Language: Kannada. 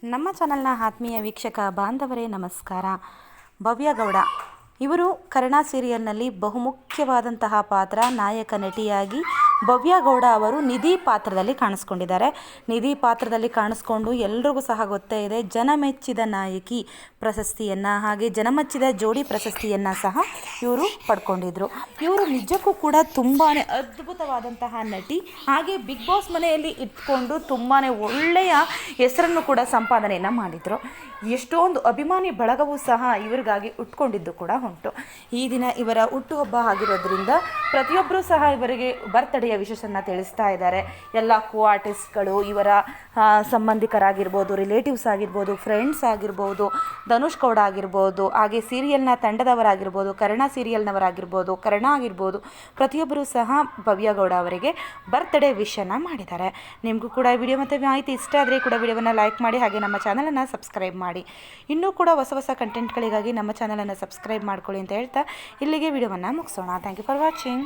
ನಮ್ಮ ಚಾನಲ್ನ ಆತ್ಮೀಯ ವೀಕ್ಷಕ ಬಾಂಧವರೇ ನಮಸ್ಕಾರ. ಭವ್ಯ ಗೌಡ ಇವರು ಕರ್ಣ ಸೀರಿಯಲ್ನಲ್ಲಿ ಬಹುಮುಖ್ಯವಾದಂತಹ ಪಾತ್ರ, ನಾಯಕ ನಟಿಯಾಗಿ ಭವ್ಯ ಗೌಡ ಅವರು ನಿಧಿ ಪಾತ್ರದಲ್ಲಿ ಕಾಣಿಸ್ಕೊಂಡಿದ್ದಾರೆ. ನಿಧಿ ಪಾತ್ರದಲ್ಲಿ ಕಾಣಿಸ್ಕೊಂಡು ಎಲ್ರಿಗೂ ಸಹ ಗೊತ್ತೇ ಇದೆ, ಜನಮೆಚ್ಚಿದ ನಾಯಕಿ ಪ್ರಶಸ್ತಿಯನ್ನು ಹಾಗೆ ಜನಮೆಚ್ಚಿದ ಜೋಡಿ ಪ್ರಶಸ್ತಿಯನ್ನು ಸಹ ಇವರು ಪಡ್ಕೊಂಡಿದ್ರು. ಇವರು ನಿಜಕ್ಕೂ ಕೂಡ ತುಂಬಾ ಅದ್ಭುತವಾದಂತಹ ನಟಿ, ಹಾಗೆ ಬಿಗ್ ಬಾಸ್ ಮನೆಯಲ್ಲಿ ಇಟ್ಕೊಂಡು ತುಂಬಾ ಒಳ್ಳೆಯ ಹೆಸರನ್ನು ಕೂಡ ಸಂಪಾದನೆಯನ್ನು ಮಾಡಿದರು. ಎಷ್ಟೊಂದು ಅಭಿಮಾನಿ ಬಳಗವೂ ಸಹ ಇವರಿಗಾಗಿ ಉಟ್ಕೊಂಡಿದ್ದು ಕೂಡ ಉಂಟು. ಈ ದಿನ ಇವರ ಹುಟ್ಟುಹಬ್ಬ ಆಗಿರೋದ್ರಿಂದ ಪ್ರತಿಯೊಬ್ಬರೂ ಸಹ ಇವರಿಗೆ ಬರ್ತ್ಡೇಯ ವಿಶೇಷನ್ನು ತಿಳಿಸ್ತಾ ಇದ್ದಾರೆ. ಎಲ್ಲ ಆರ್ಟಿಸ್ಟ್ಗಳು, ಇವರ ಸಂಬಂಧಿಕರಾಗಿರ್ಬೋದು, ರಿಲೇಟಿವ್ಸ್ ಆಗಿರ್ಬೋದು, ಫ್ರೆಂಡ್ಸ್ ಆಗಿರ್ಬೋದು, ಧನುಷ್ ಗೌಡ ಆಗಿರ್ಬೋದು, ಹಾಗೆ ಸೀರಿಯಲ್ನ ತಂಡದವರಾಗಿರ್ಬೋದು, ಕರ್ಣ ಸೀರಿಯಲ್ನವರಾಗಿರ್ಬೋದು, ಕರ್ಣ ಆಗಿರ್ಬೋದು, ಪ್ರತಿಯೊಬ್ಬರೂ ಸಹ ಭವ್ಯ ಗೌಡ ಅವರಿಗೆ ಬರ್ತ್ಡೇ ವಿಶನ್ನು ಮಾಡಿದ್ದಾರೆ. ನಿಮಗೂ ಕೂಡ ವಿಡಿಯೋ ಮತ್ತು ಮಾಹಿತಿ ಇಷ್ಟ ಆದರೆ ಕೂಡ ವಿಡಿಯೋವನ್ನು ಲೈಕ್ ಮಾಡಿ, ಹಾಗೆ ನಮ್ಮ ಚಾನಲನ್ನು ಸಬ್ಸ್ಕ್ರೈಬ್ ಮಾಡಿ. ಇನ್ನೂ ಕೂಡ ಹೊಸ ಕಂಟೆಂಟ್ಗಳಿಗಾಗಿ ನಮ್ಮ ಚಾನಲನ್ನು ಸಬ್ಸ್ಕ್ರೈಬ್ ಮಾಡ್ಕೊಳ್ಳಿ ಅಂತ ಹೇಳ್ತಾ ಇಲ್ಲಿಗೆ ವಿಡಿಯೋವನ್ನು ಮುಗಿಸೋಣ. Thank you for watching.